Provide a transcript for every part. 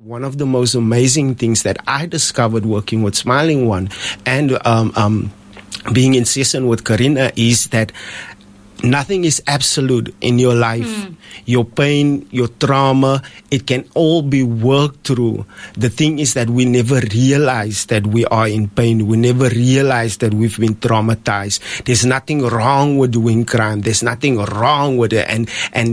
One of the most amazing things that I discovered working with SmilingOne and being in session with Karina is that nothing is absolute in your life. Your pain, your trauma, it can all be worked through. The thing is that we never realize that we are in pain. We never realize that we've been traumatized. There's nothing wrong with doing crime. There's nothing wrong with it. And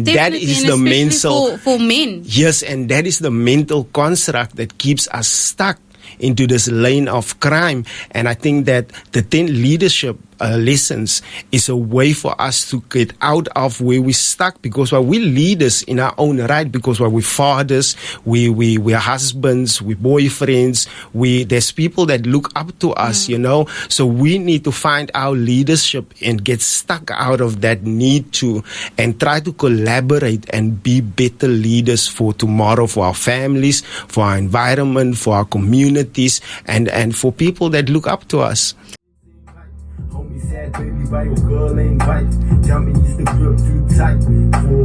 that is the mental... For men. Yes, and that is the mental construct that keeps us stuck into this lane of crime. And I think that the 10 leadership lessons is a way for us to get out of where we're stuck, because we're leaders in our own right, because we're fathers, we're husbands, we're boyfriends, there's people that look up to us, you know. So we need to find our leadership and get stuck out of that need to, and try to collaborate and be better leaders for tomorrow, for our families, for our environment, for our communities, and for people that look up to us. Sad baby, by your girl ain't right. Tell me, is the grip too tight?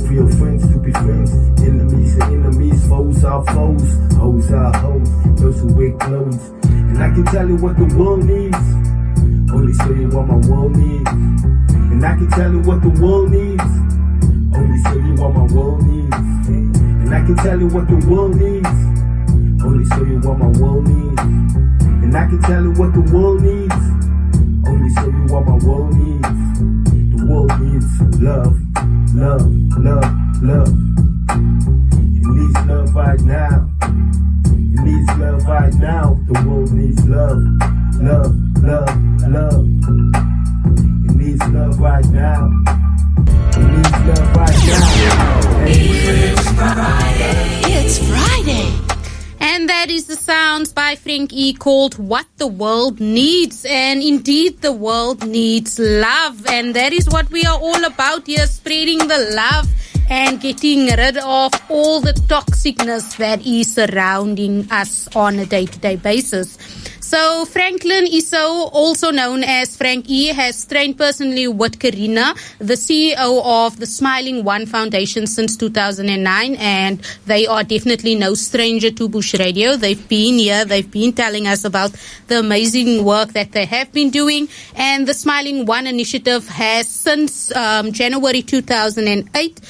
For your friends to be friends, enemies are enemies, foes are foes, hoes are hoes, those who wear clothes. And I can tell you what the world needs, only show you what my world needs. And I can tell you what the world needs, only show you what my world needs. And I can tell you what the world needs, only show you what my world needs. And I can tell you what the world needs, only show you what my world needs. The world needs love, love, love, love. It needs love right now. It needs love right now. The world needs love, love, love, love. It needs love right now. It needs love right now. It's Friday. It's Friday. And that is the sounds by Frank E. called What the World Needs. And indeed, the world needs love. And that is what we are all about here, spreading the love and getting rid of all the toxicness that is surrounding us on a day-to-day basis. So Franklin Esau, also known as Frank E., has trained personally with Karina, the CEO of the SmilingOne Foundation, since 2009, and they are definitely no stranger to Bush Radio. They've been here, they've been telling us about the amazing work that they have been doing, and the SmilingOne initiative has since January 2008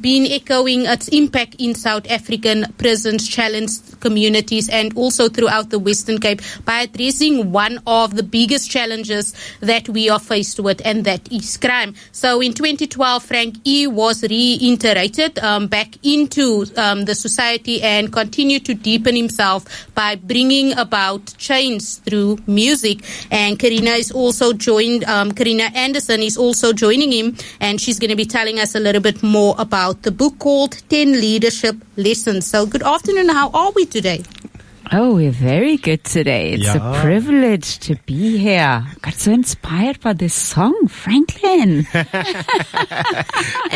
been echoing its impact in South African prisons, challenged communities, and also throughout the Western Cape by addressing one of the biggest challenges that we are faced with, and that is crime. So in 2012, Frank E. was reintegrated back into the society and continued to deepen himself by bringing about change through music. And Karina is also joined, Karina Andersen is also joining him, and she's going to be telling us a little bit more about the book called 10 Leadership Lessons. So good afternoon. How are we today? Oh, we're very good today. It's a privilege to be here. I got so inspired by this song, Franklin. And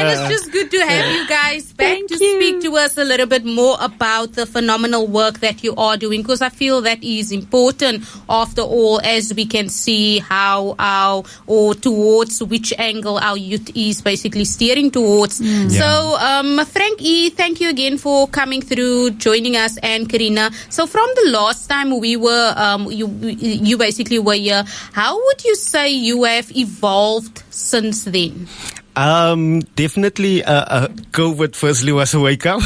it's just good to have you guys back to speak to us a little bit more about the phenomenal work that you are doing, because I feel that is important after all, as we can see how or towards which angle our youth is basically steering towards. So, Frank E., thank you again for coming through, joining us, and Karina. So from the last time we were, you basically were here, how would you say you have evolved since then? Definitely, COVID firstly was a wake up.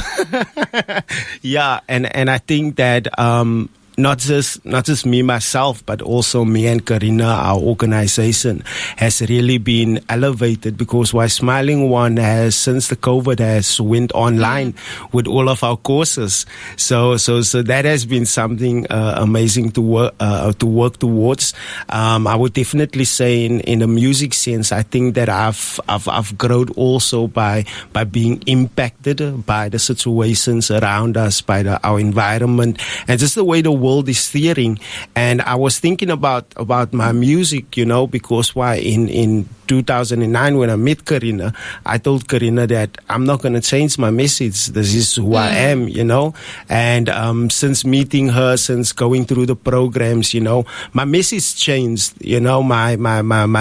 And I think that, not just me myself, but also me and Karina, our organization, has really been elevated, because while SmilingOne has, since the COVID, has went online with all of our courses. So that has been something amazing to work towards. I would definitely say in the music sense, I think that I've grown also by being impacted by the situations around us, by our environment, and just the way the world is steering. And I was thinking about my music, you know, because why in 2009 when I met Karina, I told Karina that I'm not going to change my message. This is who I am, you know. And since meeting her, since going through the programs, you know, my message changed, you know, my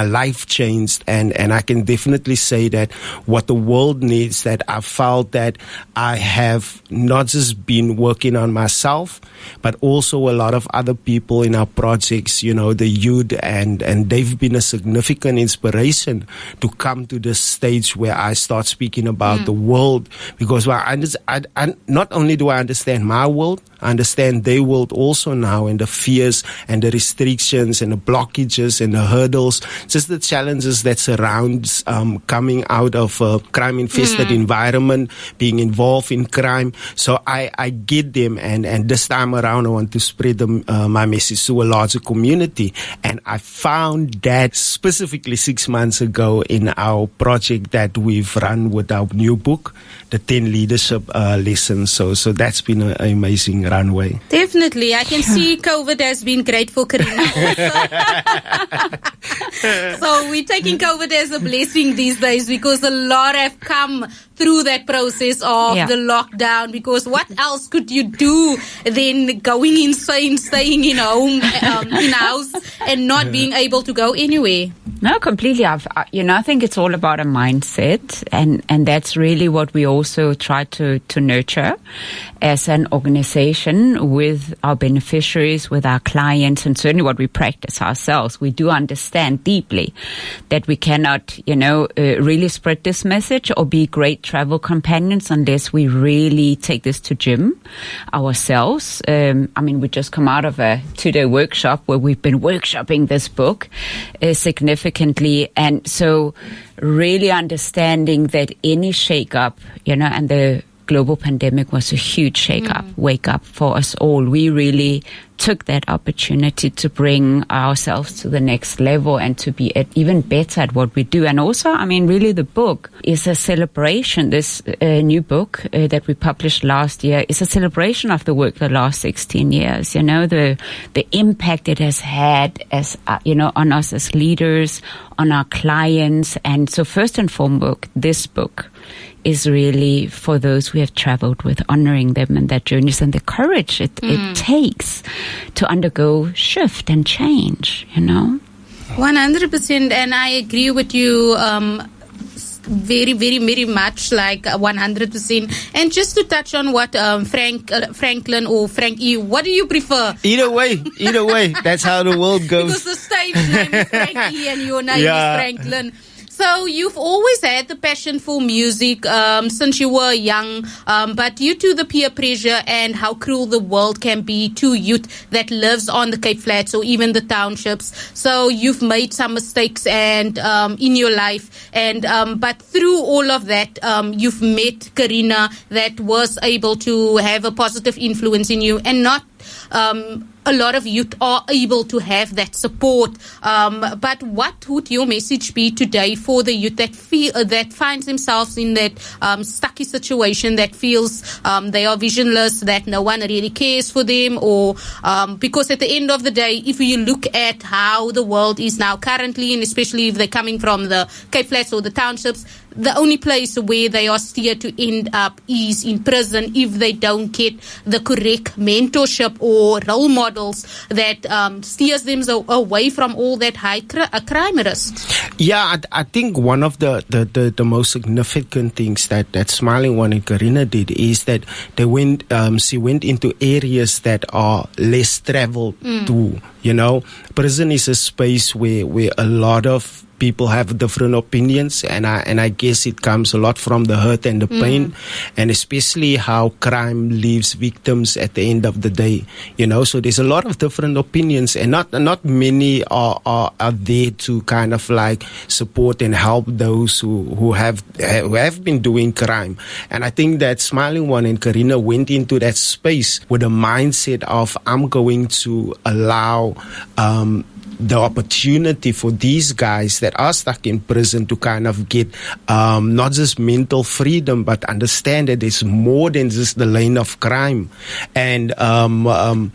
life changed. And I can definitely say that what the world needs, that I felt that I have not just been working on myself, but also a lot of other people in our projects, you know, the youth, and they've been a significant inspiration to come to this stage where I start speaking about the world, because I not only do I understand my world, I understand their world also now, and the fears and the restrictions and the blockages and the hurdles, just the challenges that surrounds coming out of a crime-infested environment, being involved in crime. So I get them, and this time around I want to spread my message to a larger community. And I found that specifically 6 months ago in our project that we've run with our new book, the 10 leadership lessons. So that's been an amazing runway. Definitely. I can see COVID has been great for Karina also. So we're taking COVID as a blessing these days, because a lot have come through that process of the lockdown, because what else could you do than going insane, staying in home, in house, and not being able to go anywhere? No, completely. I think it's all about a mindset, and that's really what we also try to nurture as an organization with our beneficiaries, with our clients, and certainly what we practice ourselves. We do understand deeply that we cannot, really spread this message or be great travel companions unless we really take this to gym ourselves. We just come out of a 2-day workshop where we've been workshopping this book significantly. And so really understanding that any shake-up, and the global pandemic was a huge shake-up, wake-up for us all. We really took that opportunity to bring ourselves to the next level and to be even better at what we do. And also, really the book is a celebration. This new book that we published last year is a celebration of the work the last 16 years. The impact it has had as, on us as leaders, on our clients. And so first and foremost, this book is really for those who have traveled with, honoring them and their journeys and the courage it takes to undergo shift and change, 100%, and I agree with you very, very, very much, like 100%. And just to touch on what Franklin or Frankie, what do you prefer? Either way, that's how the world goes. Because the stage name is Frankie and your name is Franklin. So you've always had the passion for music since you were young, but due to the peer pressure and how cruel the world can be to youth that lives on the Cape Flats or even the townships, so you've made some mistakes and in your life, and but through all of that, you've met Karina that was able to have a positive influence in you, and not a lot of youth are able to have that support. But what would your message be today for the youth that finds themselves in that stucky situation, that feels they are visionless, that no one really cares for them, or because at the end of the day, if you look at how the world is now currently, and especially if they're coming from the Cape Flats or the townships, the only place where they are steered to end up is in prison if they don't get the correct mentorship or role models that steers them away from all that high crime risks. Yeah, I think one of the most significant things that SmilingOne and Karina did is that they she went into areas that are less traveled to. Prison is a space where a lot of people have different opinions, and I guess it comes a lot from the hurt and the pain, and especially how crime leaves victims at the end of the day. So there's a lot of different opinions, and not many are there to kind of like support and help those who have been doing crime. And I think that SmilingOne and Karina went into that space with a mindset of, I'm going to allow the opportunity for these guys that are stuck in prison to kind of get not just mental freedom, but understand that there's more than just the lane of crime. And the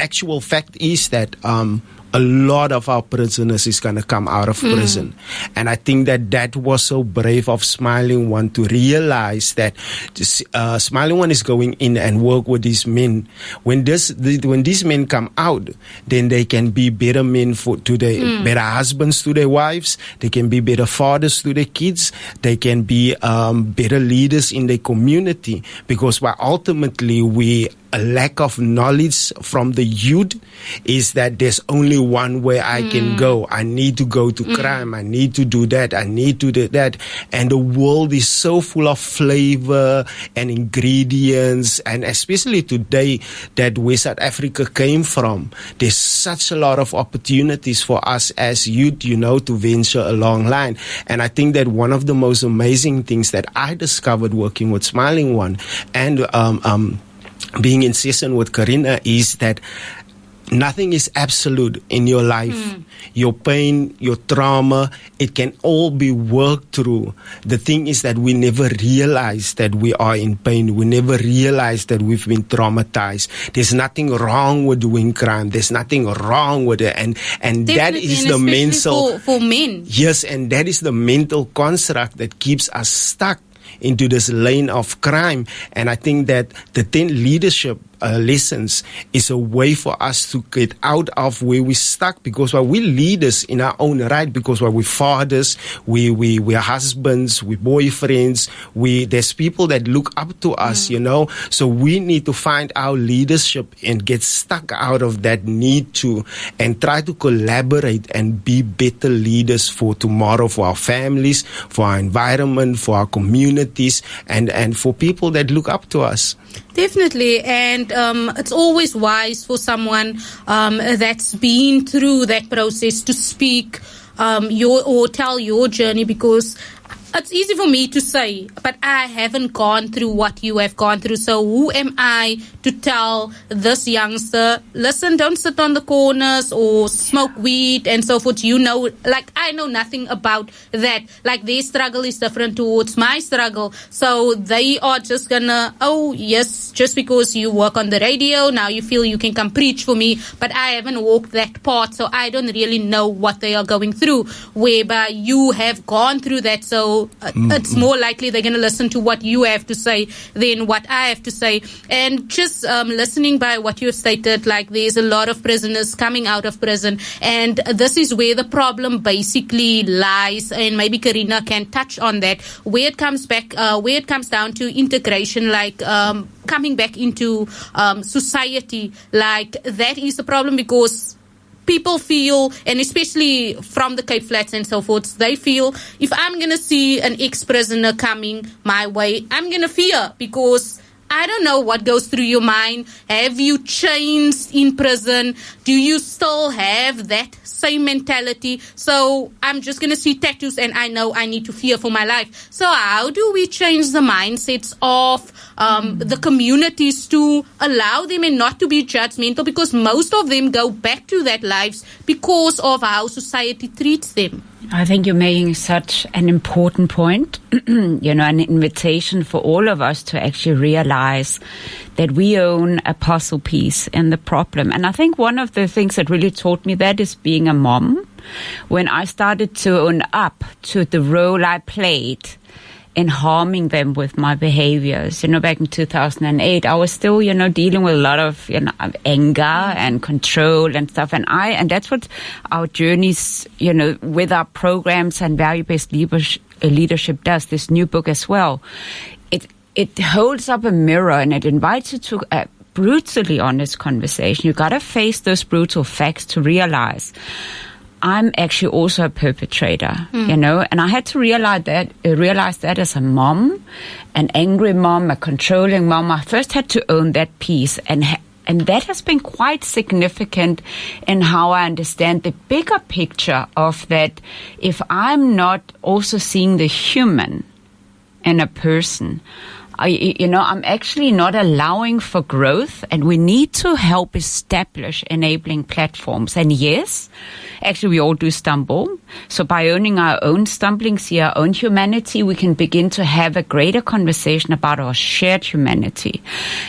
actual fact is that a a lot of our prisoners is going to come out of prison. And I think that was so brave of SmilingOne to realize that SmilingOne is going in and work with these men. When these men come out, then they can be better men to their better husbands to their wives. They can be better fathers to their kids. They can be better leaders in their community, because ultimately a lack of knowledge from the youth is that there's only one way I can go. I need to go to crime. I need to do that. I need to do that. And the world is so full of flavor and ingredients, and especially today that where South Africa came from, there's such a lot of opportunities for us as youth, to venture a long line. And I think that one of the most amazing things that I discovered working with SmilingOne and being in session with Karina is that nothing is absolute in your life. Your pain, your trauma, it can all be worked through. The thing is that we never realize that we are in pain. We never realize that we've been traumatized. There's nothing wrong with doing crime. There's nothing wrong with it. And that is the mental... For men. Yes, and that is the mental construct that keeps us stuck into this lane of crime. And I think that the 10 leadership lessons is a way for us to get out of where we're stuck, because we're leaders in our own right, because we're fathers, we're husbands, we're boyfriends, there's people that look up to us, so we need to find our leadership and get stuck out of that need to, and try to collaborate and be better leaders for tomorrow, for our families, for our environment, for our communities, and for people that look up to us. Definitely, and it's always wise for someone that's been through that process to speak or tell your journey, because it's easy for me to say, but I haven't gone through what you have gone through. So who am I to tell this youngster, listen, don't sit on the corners or smoke weed and so forth. I know nothing about that. Like, their struggle is different towards my struggle. So they are just gonna, oh yes, just because you work on the radio, now you feel you can come preach for me. But I haven't walked that path, so I don't really know what they are going through. Whereby you have gone through that, so it's more likely they're going to listen to what you have to say than what I have to say. And just listening by what you have stated, like, there's a lot of prisoners coming out of prison, and this is where the problem basically lies. And maybe Karina can touch on that, where it comes down to integration, like coming back into society. Like, that is the problem, because people feel, and especially from the Cape Flats and so forth, they feel, if I'm going to see an ex-prisoner coming my way, I'm going to fear, because I don't know what goes through your mind. Have you changed in prison? Do you still have that same mentality? So I'm just going to see tattoos and I know I need to fear for my life. So how do we change the mindsets of the communities to allow them and not to be judgmental? Because most of them go back to that lives because of how society treats them. I think you're making such an important point, an invitation for all of us to actually realize that we own a puzzle piece in the problem. And I think one of the things that really taught me that is being a mom. When I started to own up to the role I played in harming them with my behaviors. Back in 2008, I was still, dealing with a lot of, anger and control and stuff. And that's what our journeys, with our programs and value-based leadership does, this new book as well. It holds up a mirror and it invites you to a brutally honest conversation. You got to face those brutal facts to realize I'm actually also a perpetrator, and I had to realize that as a mom, an angry mom, a controlling mom. I first had to own that piece, and that has been quite significant in how I understand the bigger picture of that. If I'm not also seeing the human in a person, I'm actually not allowing for growth, and we need to help establish enabling platforms. And yes, actually we all do stumble. So by owning our own stumbling, see our own humanity, we can begin to have a greater conversation about our shared humanity.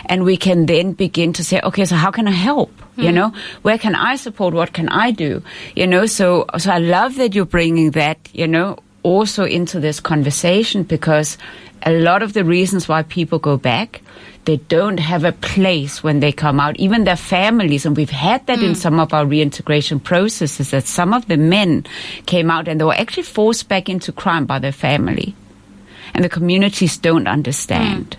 And we can then begin to say, okay, so how can I help? Where can I support? What can I do? So I love that you're bringing that, also into this conversation, because a lot of the reasons why people go back, they don't have a place when they come out, even their families. And we've had that in some of our reintegration processes, that some of the men came out and they were actually forced back into crime by their family. And the communities don't understand.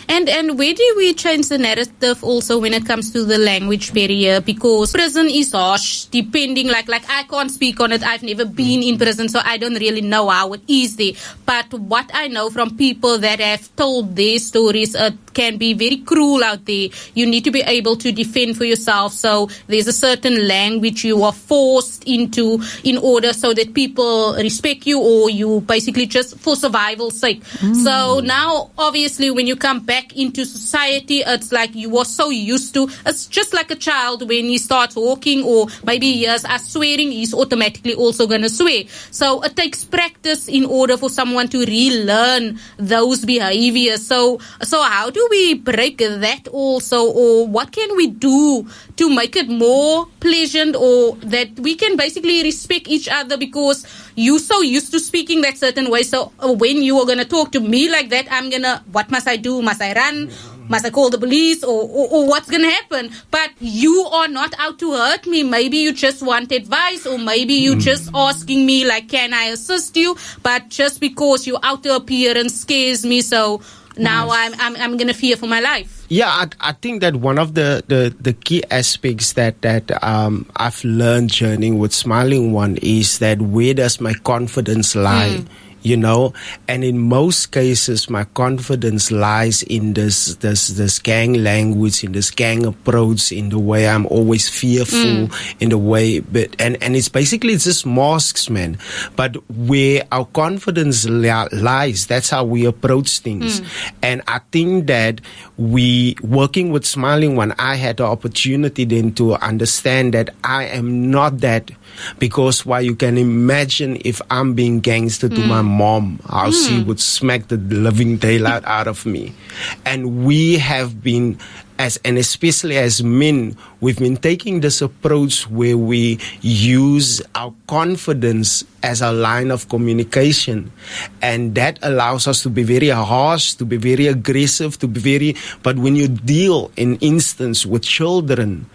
And where do we change the narrative also when it comes to the language barrier? Because prison is harsh, depending, like I can't speak on it. I've never been in prison, so I don't really know how it is there. But what I know from people that have told their stories, it can be very cruel out there. You need to be able to defend for yourself. So there's a certain language you are forced into in order so that people respect you, or you basically just for survival's sake. So now, obviously, when you come back into society, it's like you are so used to, it's just like a child when he starts walking, or maybe he hears us swearing, he's automatically also going to swear. So it takes practice in order for someone to relearn those behaviors. So how do we break that also, or what can we do to make it more pleasant, or that we can basically respect each other, because you're so used to speaking that certain way. So when you are going to talk to me like that, I'm going to, what must I do? Must I run? Must I call the police? Or what's going to happen? But you are not out to hurt me. Maybe you just want advice, or maybe you just asking me like, can I assist you? But just because your outer appearance scares me, so now I'm going to fear for my life. Yeah, I think that one of the key aspects that I've learned journeying with Smiling One is that where does my confidence lie? And in most cases, my confidence lies in this gang language, in this gang approach, in the way I'm always fearful, in the way, and it's basically just masks, man. But where our confidence lies, that's how we approach things. And I think that we, working with Smiling One, I had the opportunity then to understand that I am not that. Because while you can imagine if I'm being gangster to my mom, how she would smack the living daylight out of me. And we have been, and especially as men, we've been taking this approach where we use our confidence as a line of communication. And that allows us to be very harsh, to be very aggressive, but when you deal, in instance, with children,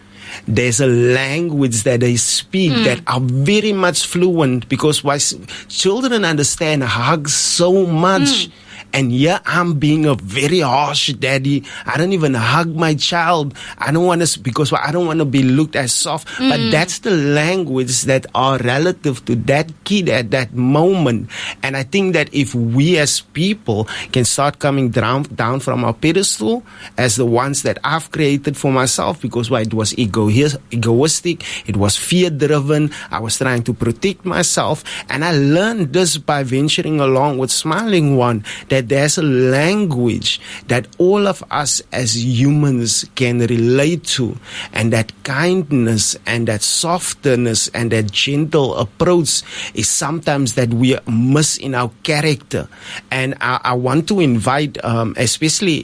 there's a language that they speak that are very much fluent, because why children understand hugs so much. And yeah, I'm being a very harsh daddy. I don't even hug my child. I don't want to, because I don't want to be looked as soft. But that's the language that are relative to that kid at that moment. And I think that if we as people can start coming down from our pedestal as the ones that I've created for myself, because it was egoistic, it was fear-driven, I was trying to protect myself. And I learned this by venturing along with Smiling One, that there's a language that all of us as humans can relate to, and that kindness and that softness and that gentle approach is sometimes that we miss in our character. And I want to invite, especially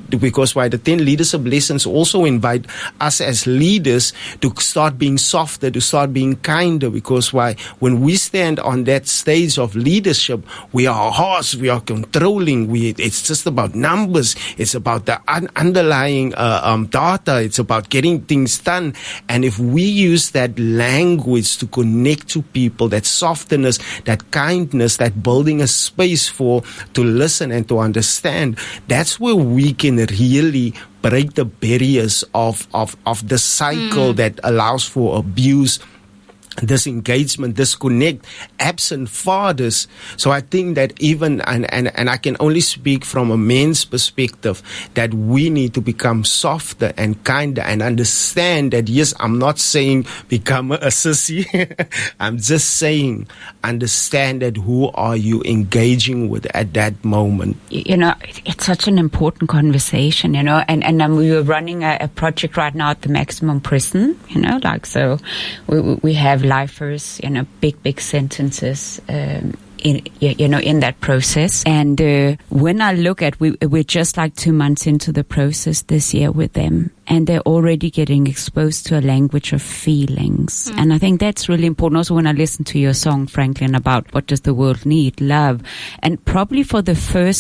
because why the 10 leadership lessons also invite us as leaders to start being softer, to start being kinder, because why when we stand on that stage of leadership, we are harsh, we are controlling. It's just about numbers. It's about the underlying data. It's about getting things done. And if we use that language to connect to people, that softness, that kindness, that building a space to listen and to understand, that's where we can really break the barriers of the cycle that allows for abuse, disengagement, disconnect, absent fathers. So I think that even, and I can only speak from a man's perspective, that we need to become softer and kinder and understand that, yes, I'm not saying become a sissy. I'm just saying understand that who are you engaging with at that moment. It's such an important conversation, and we were running a project right now at the maximum prison, so we have lifers, big sentences, in that process. And when I look at, we're just like 2 months into the process this year with them, and they're already getting exposed to a language of feelings. And I think that's really important. Also, when I listen to your song, Franklin, about what does the world need, love, and probably for the very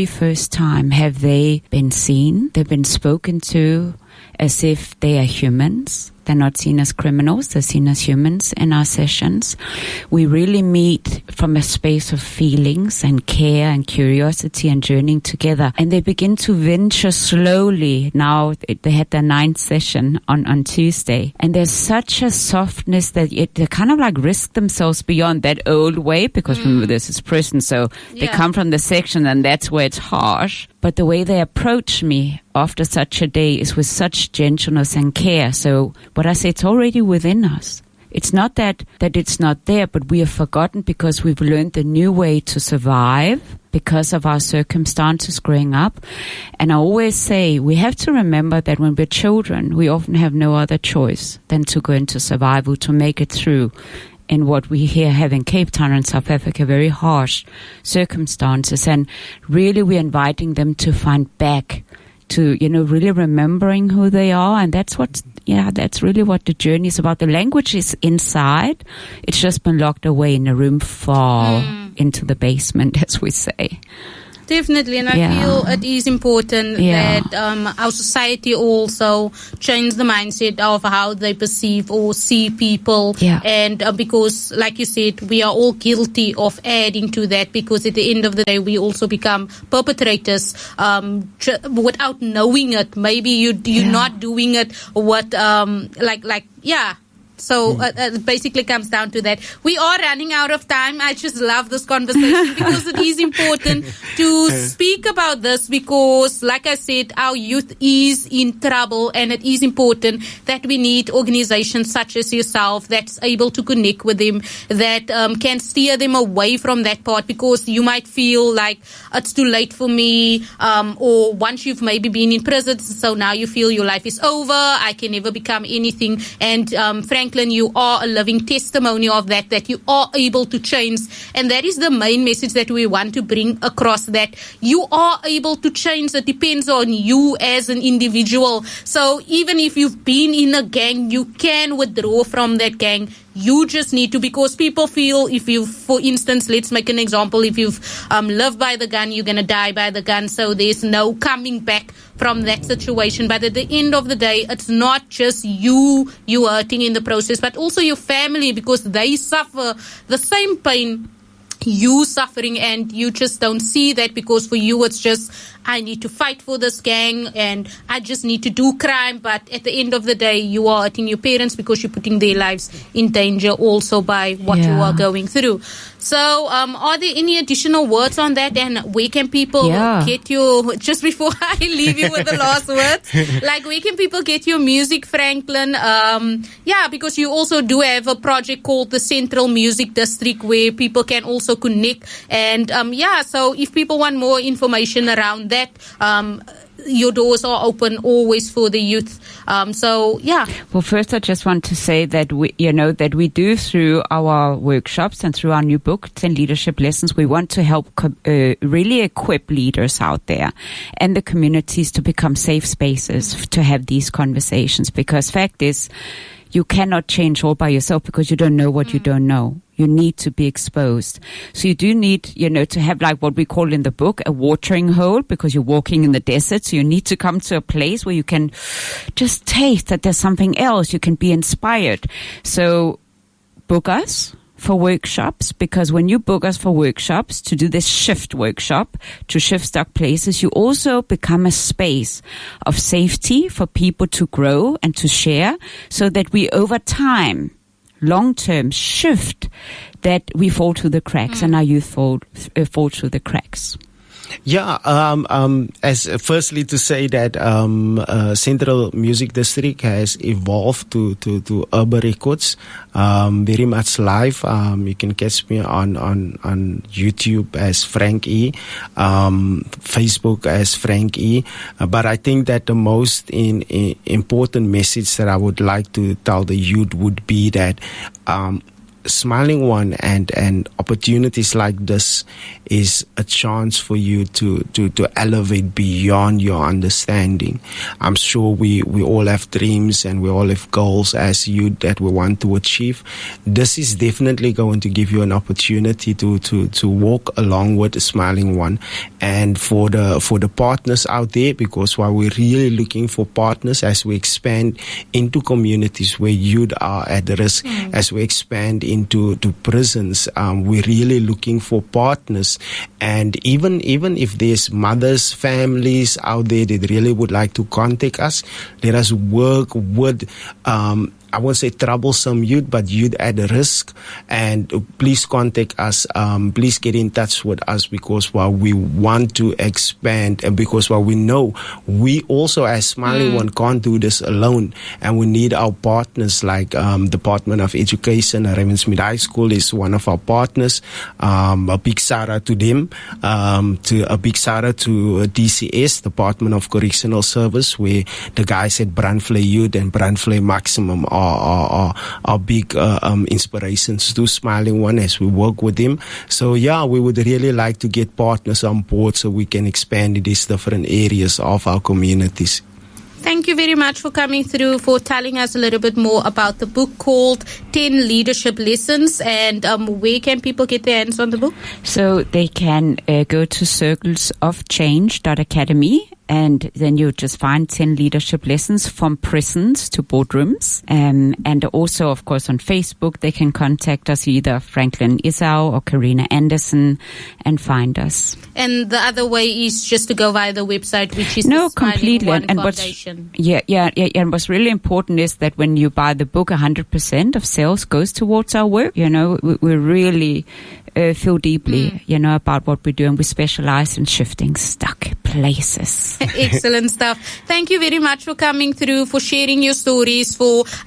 first time, have they been seen? They've been spoken to as if they are humans. They're not seen as criminals, they're seen as humans in our sessions. We really meet from a space of feelings and care and curiosity and journeying together. And they begin to venture slowly. Now they had their 9th session on Tuesday. And there's such a softness that they kind of like risk themselves beyond that old way, because remember, this is prison, so they come from the section and that's where it's harsh. But the way they approach me after such a day is with such gentleness and care. So what I say, it's already within us. It's not that it's not there, but we have forgotten because we've learned the new way to survive because of our circumstances growing up. And I always say we have to remember that when we're children, we often have no other choice than to go into survival, to make it through in what we here have in Cape Town and South Africa, very harsh circumstances. And really we're inviting them to find back to, really remembering who they are. And that's really what the journey is about. The language is inside. It's just been locked away in a room far into the basement, as we say. Definitely, and I feel it is important that our society also change the mindset of how they perceive or see people. And because, like you said, we are all guilty of adding to that, because at the end of the day, we also become perpetrators without knowing it. Maybe you're not doing it So it basically comes down to that. We are running out of time. I just love this conversation because it is important to speak about this, because, like I said, our youth is in trouble, and it is important that we need organizations such as yourself that's able to connect with them, that can steer them away from that part, because you might feel like it's too late for me, or once you've maybe been in prison, so now you feel your life is over, I can never become anything. And Franklin, you are a living testimony of that you are able to change. And that is the main message that we want to bring across, that you are able to change. It depends on you as an individual. So even if you've been in a gang, you can withdraw from that gang. You just need to, because people feel if you, for instance, let's make an example, if you've lived by the gun, you're going to die by the gun. So there's no coming back from that situation. But at the end of the day, it's not just you hurting in the process, but also your family, because they suffer the same pain you suffering, and you just don't see that, because for you it's just, I need to fight for this gang and I just need to do crime. But at the end of the day, you are hurting your parents, because you're putting their lives in danger also by what you are going through. So are there any additional words on that, and where can people get your, just before I leave you with the last words, like where can people get your music, Franklin? Because you also do have a project called the Central Music District, where people can also connect. And so if people want more information around that, your doors are open always for the youth. Well, first I just want to say that we do, through our workshops and through our new book, 10 leadership lessons, we want to help really equip leaders out there and the communities to become safe spaces to have these conversations. Because fact is, you cannot change all by yourself, because you don't know what you don't know. You need to be exposed. So you do need, to have, like what we call in the book, a watering hole, because you're walking in the desert. So you need to come to a place where you can just taste that there's something else. You can be inspired. So book us for workshops, because when you book us for workshops to do this shift workshop to shift stuck places, you also become a space of safety for people to grow and to share, so that we over time, long-term shift that we fall through the cracks and our youth fall through the cracks. Yeah, as firstly to say that Central Music District has evolved to Urban Records, very much live. You can catch me on YouTube as Frank E, Facebook as Frank E. But I think that the most important message that I would like to tell the youth would be that Smiling One and opportunities like this is a chance for you to elevate beyond your understanding. I'm sure we all have dreams and we all have goals as youth that we want to achieve. This is definitely going to give you an opportunity to walk along with the Smiling One. And for the partners out there, because while we're really looking for partners as we expand into communities where youth are at risk, as we expand into prisons, we're really looking for partners. And even if there's mothers, families out there that really would like to contact us, let us work with I won't say troublesome youth, but youth at risk. And please contact us. Please get in touch with us, because while we want to expand, and because while we know we also as Smiling One can't do this alone, and we need our partners like Department of Education. Ravensmith High School is one of our partners. A big shout out to them. A big shout out to DCS, Department of Correctional Service, where the guys at Brandvlei Youth and Brandvlei Maximum are big inspirations to Smiling One as we work with them. So yeah, we would really like to get partners on board so we can expand in these different areas of our communities. Thank you very much for coming through, for telling us a little bit more about the book called 10 Leadership Lessons. And where can people get their hands on the book? So they can go to circlesofchange.academy, and then you just find 10 leadership lessons from prisons to boardrooms. And also, of course, on Facebook, they can contact us, either Franklin Esau or Karina Andersen, and find us. And the other way is just to go via the website, which is no, the completely. SmilingOne And Foundation. And what's really important is that when you buy the book, 100% of sales goes towards our work. You know, we really feel deeply, about what we do, and we specialize in shifting stuck places. Excellent stuff. Thank you very much for coming through, for sharing your stories.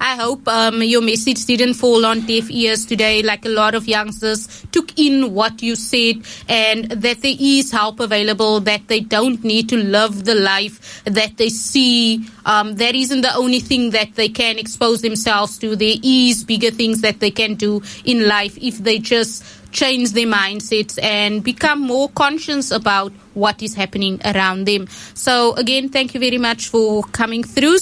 I hope your message didn't fall on deaf ears today, like a lot of youngsters took in what you said, and that there is help available, that they don't need to live the life that they see. That isn't the only thing that they can expose themselves to. There is bigger things that they can do in life if they just change their mindsets and become more conscious about what is happening around them. So again, thank you very much for coming through.